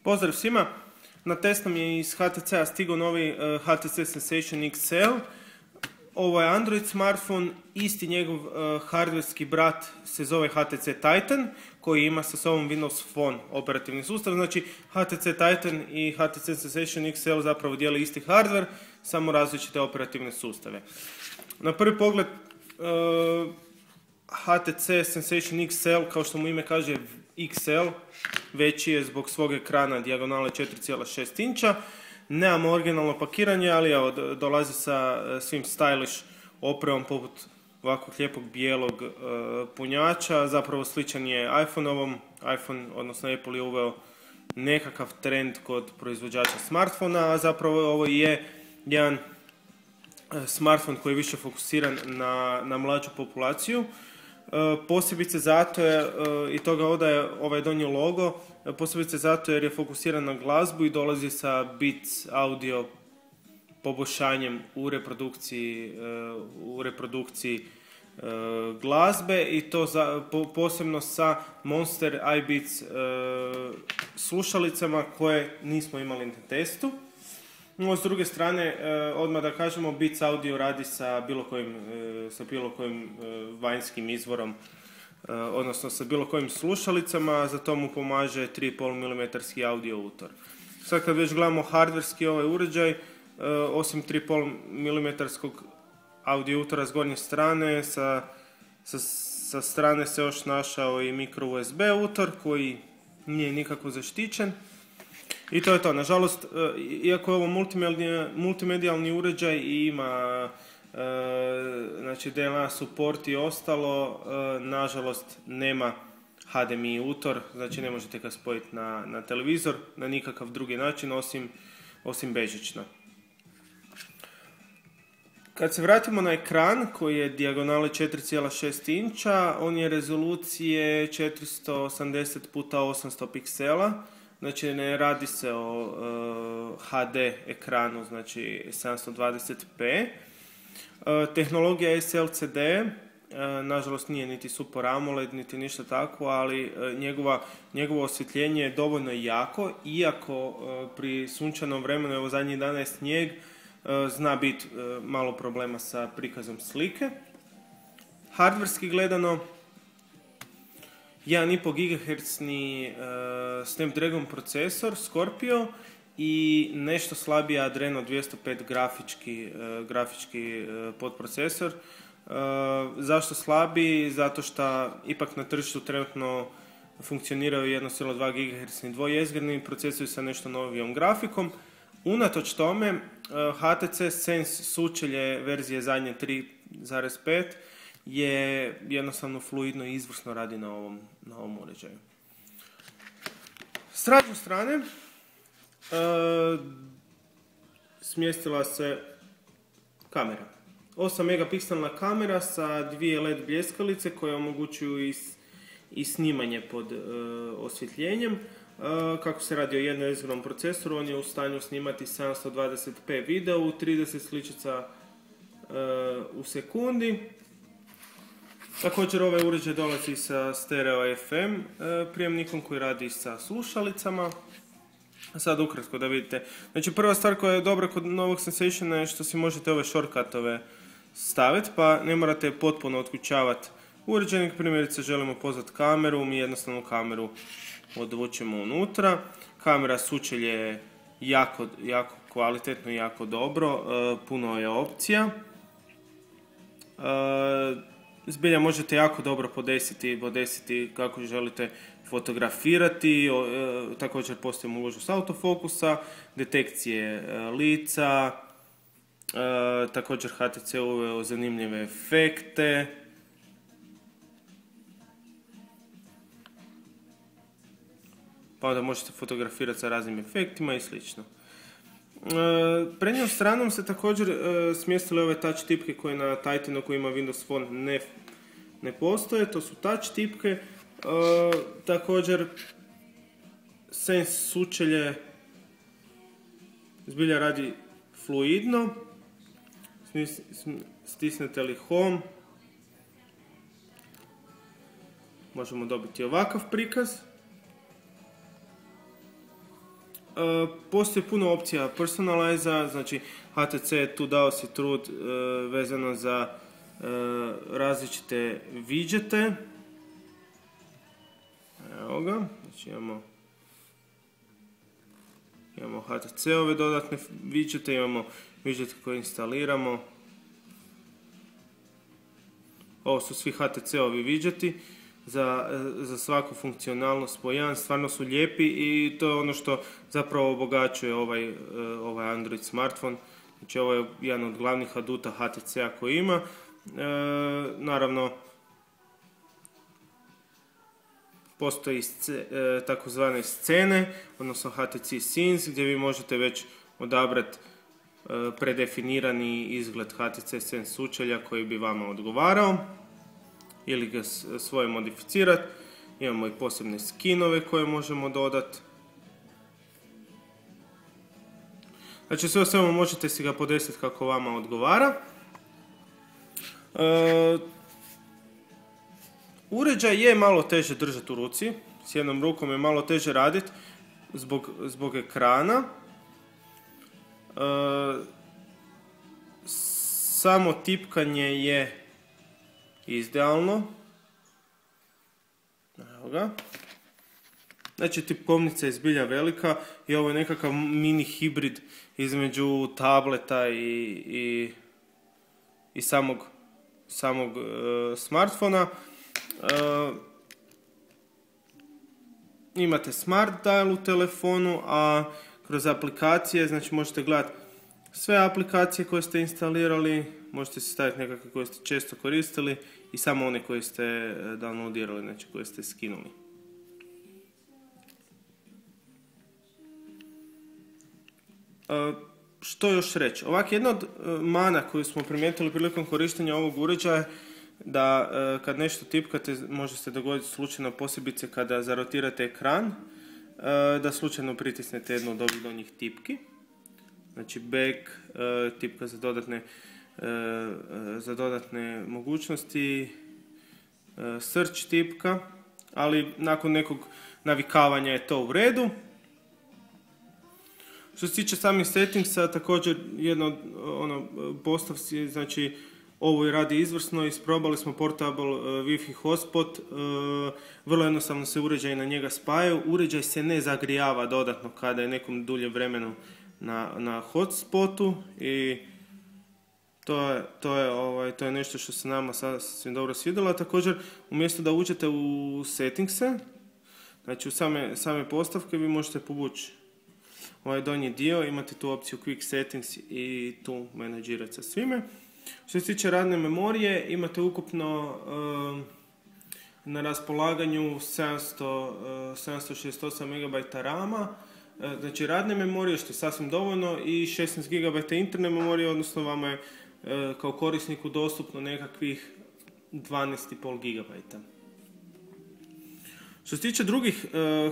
Pozdrav svima! Na test nam je iz HTC-a stigao novi HTC Sensation XL. Ovo je Android smartphone, isti njegov hardverski brat se zove HTC Titan, koji ima sa sobom Windows Phone operativni sustav. Znači HTC Titan i HTC Sensation XL zapravo dijeli isti hardware, samo različite operativne sustave. Na prvi pogled HTC Sensation XL, kao što mu ime kaže XL, veći je zbog svog ekrana dijagonale 4,6 inča. Nemamo originalno pakiranje, ali evo, dolazi sa svim stylish opremom poput ovakvog lijepog bijelog punjača. Zapravo sličan je iPhone-ovom. iPhone, odnosno Apple je uveo nekakav trend kod proizvođača smartfona, a zapravo ovo je jedan smartphone koji je više fokusiran na mlađu populaciju. Posebice zato je, i toga odaje ovaj donji logo, posebice zato jer je fokusiran na glazbu i dolazi sa Beats audio poboljšanjem u reprodukciji glazbe, i to posebno sa Monster iBeats slušalicama koje nismo imali na testu. No, s druge strane, odmah da kažemo, Beats Audio radi sa bilo kojim vanjskim izvorom, odnosno sa bilo kojim slušalicama, za to mu pomaže 3,5 mm audio utor. Sad kad već gledamo hardverski ovaj uređaj, osim 3,5 mm audio utora s gornje strane, sa strane se još našao i micro USB utor koji nije nikako zaštićen. I to je to. Nažalost, iako je ovo multimedijalni uređaj i ima znači DLNA support i ostalo, nažalost nema HDMI utor, znači ne možete ga spojiti na televizor na nikakav drugi način osim bežično. Kad se vratimo na ekran koji je dijagonale 4,6 inča, on je rezolucije 480 x 800 piksela. Znači ne radi se o HD ekranu, znači 720p. Tehnologija je SLCD, nažalost nije niti Super AMOLED, niti ništa tako, ali njegovo osvjetljenje je dovoljno jako, iako pri sunčanom vremenu, evo zadnjih dana je snijeg, zna biti malo problema sa prikazom slike. Hardverski gledano, 1,5 GHz Snapdragon procesor Scorpio i nešto slabiji Adreno 205 grafički podprocesor. Zašto slabiji? Zato što ipak na tržištu trenutno funkcioniraju 1,2 GHz dvojezgerni procesori sa nešto novijom grafikom. Unatoč tome, HTC Sense sučelje verzije zadnje 3.5 je jednostavno fluidno i izvrsno radi na ovom uređaju. S razne strane smjestila se kamera. 8 megapikselna kamera sa dvije LED bljeskalice koje omogućuju i snimanje pod osvjetljenjem. Kako se radi o jednojezgrenom procesoru, on je u stanju snimati 720p video u 30 sličica u sekundi. Također ovaj uređaj dolazi sa stereo FM prijemnikom koji radi sa slušalicama. Sad ukratko da vidite. Znači prva stvar koja je dobra kod novog Sensationa je što si možete ove shortcutove staviti, pa ne morate potpuno otključavati uređaj. Primjerice želimo pozvati kameru, mi jednostavno kameru odvučemo unutra. Kamera sučelje je jako kvalitetno i jako dobro, puno je opcija. Zbilja možete jako dobro podesiti kako želite fotografirati, također postoji mogućnost autofokusa, detekcije lica, također HTC uveo zanimljive efekte. Pa onda možete fotografirati sa raznim efektima i slično. Prednjom stranom se također smjestile ove touch tipke koje na Titanu koji ima Windows Phone ne postoje, to su touch tipke. Također Sense sučelje zbilja radi fluidno. Stisnete li Home, možemo dobiti ovakav prikaz. Postoji puno opcija personaliza, znači HTC je tu dao si trud vezano za različite widgete. Evo ga, znači imamo HTC-ove dodatne widgete, imamo widgete koje instaliramo. Ovo su svi HTC-ovi widgeti za svaku funkcionalnost po jedan, stvarno su lijepi i to je ono što zapravo obogaćuje ovaj Android smartphone. Znači ovo je jedan od glavnih aduta HTC-a koji ima. Naravno, postoji takozvane scene, odnosno HTC Scenes, gdje vi možete već odabrati predefinirani izgled HTC Scene sučelja koji bi vama odgovarao ili ga svoje modificirati. Imamo i posebne skinove koje možemo dodati. Znači sve o svemu možete si ga podesiti kako vama odgovara. Uređaj je malo teže držati u ruci, s jednom rukom je malo teže raditi zbog ekrana. Samo tipkanje je idealno. Evo ga. Znači tipkovnica je zbilja velika i ovo je nekakav mini hibrid između tableta i samog smartfona. Imate smart dial u telefonu, a kroz aplikacije, znači možete gledati sve aplikacije koje ste instalirali, možete si staviti nekakve koje ste često koristili i samo one koje ste downloadirali, znači koje ste skinuli. Što još reći? Ovak, jedna od mana koju smo primijetili prilikom korištenja ovog uređaja da kad nešto tipkate može se dogoditi slučajno, posebice kada zarotirate ekran, da slučajno pritisnete jednu od ovih donjih tipki. Znači back, tipka za dodatne mogućnosti, search tipka, ali nakon nekog navikavanja je to u redu. Što se tiče samih settingsa, također jedno postavci, znači ovo radi izvrsno, isprobali smo portable Wi-Fi hotspot, vrlo jednostavno se uređaj na njega spajaju, uređaj se ne zagrijava dodatno kada je nekom dulje vremenu na hotspotu i to je nešto što se nama sasvim dobro svidjelo. Također, umjesto da uđete u settingse, znači u same postavke, vi možete povući ovaj donji dio, imate tu opciju Quick Settings i tu menadžirati sa svime. Što se tiče radne memorije, imate ukupno na raspolaganju 768 MB RAM-a, znači radne memorije, što je sasvim dovoljno, i 16 GB interne memorije, odnosno vama je kao korisniku dostupno nekakvih 12,5 GB. Što se tiče drugih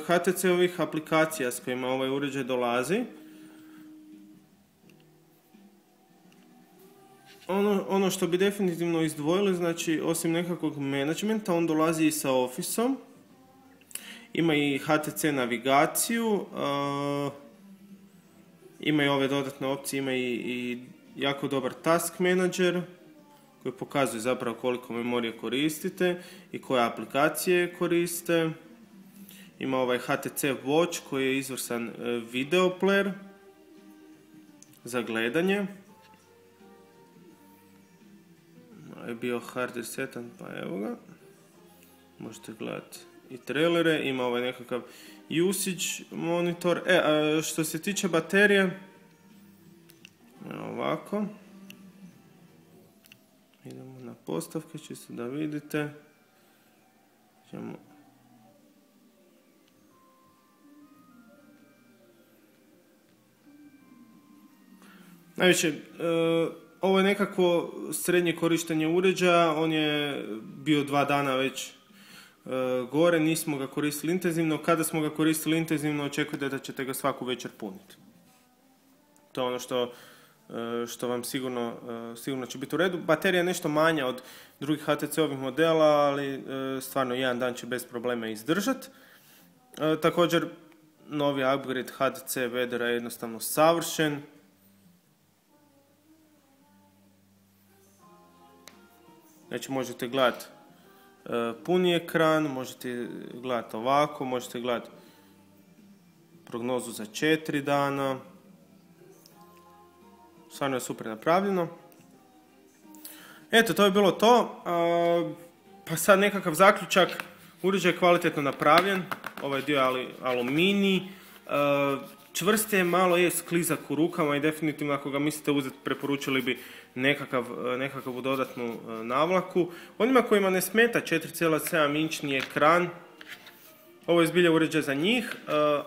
HTC-ovih aplikacija s kojima ovaj uređaj dolazi, ono što bi definitivno izdvojili, znači osim nekakvog menadžmenta, on dolazi i sa Office-om, ima i HTC navigaciju, ima i ove dodatne opcije, ima i jako dobar task manager koji pokazuje zapravo koliko memorije koristite i koje aplikacije koriste. Ima ovaj HTC Watch koji je izvrsan video player za gledanje. Je bio hard resetan, pa evo ga. Možete gledati i trailere, ima ovaj nekakav usage monitor. Što se tiče baterije, ovako. Idemo na postavke, čisto da vidite. Najviše, ovo je nekakvo srednje korištenje uređaja, on je bio 2 dana već gore, nismo ga koristili intenzivno. Kada smo ga koristili intenzivno, očekujte da ćete ga svaku večer puniti. To je ono što vam sigurno će biti u redu. Baterija je nešto manja od drugih HTC-ovih modela, ali stvarno jedan dan će bez problema izdržati. Također, novi upgrade HDC Weathera je jednostavno savršen. Znači možete gledati puni ekran, možete gledati ovako, možete gledati prognozu za 4 dana. Stvarno je super napravljeno. Eto, to je bilo to. Pa sad nekakav zaključak. Uređaj je kvalitetno napravljen. Ovaj dio je aluminij. Čvrst je, malo je sklizak u rukama i definitivno ako ga mislite uzeti preporučili bi nekakav dodatnu navlaku. Onima kojima ne smeta 4,7 inčni ekran, ovo je zbilja uređaj za njih.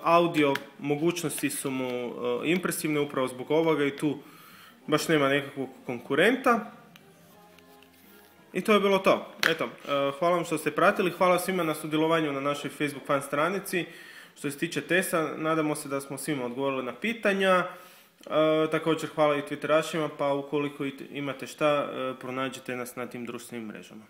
Audio mogućnosti su mu impresivne upravo zbog ovoga i tu baš nema nekakvog konkurenta. I to je bilo to. Eto, hvala vam što ste pratili, hvala svima na sudjelovanju na našoj Facebook fan stranici. Što se tiče testa, nadamo se da smo svima odgovorili na pitanja. Također hvala i Twitterašima, pa ukoliko imate šta, pronađite nas na tim društvenim mrežama.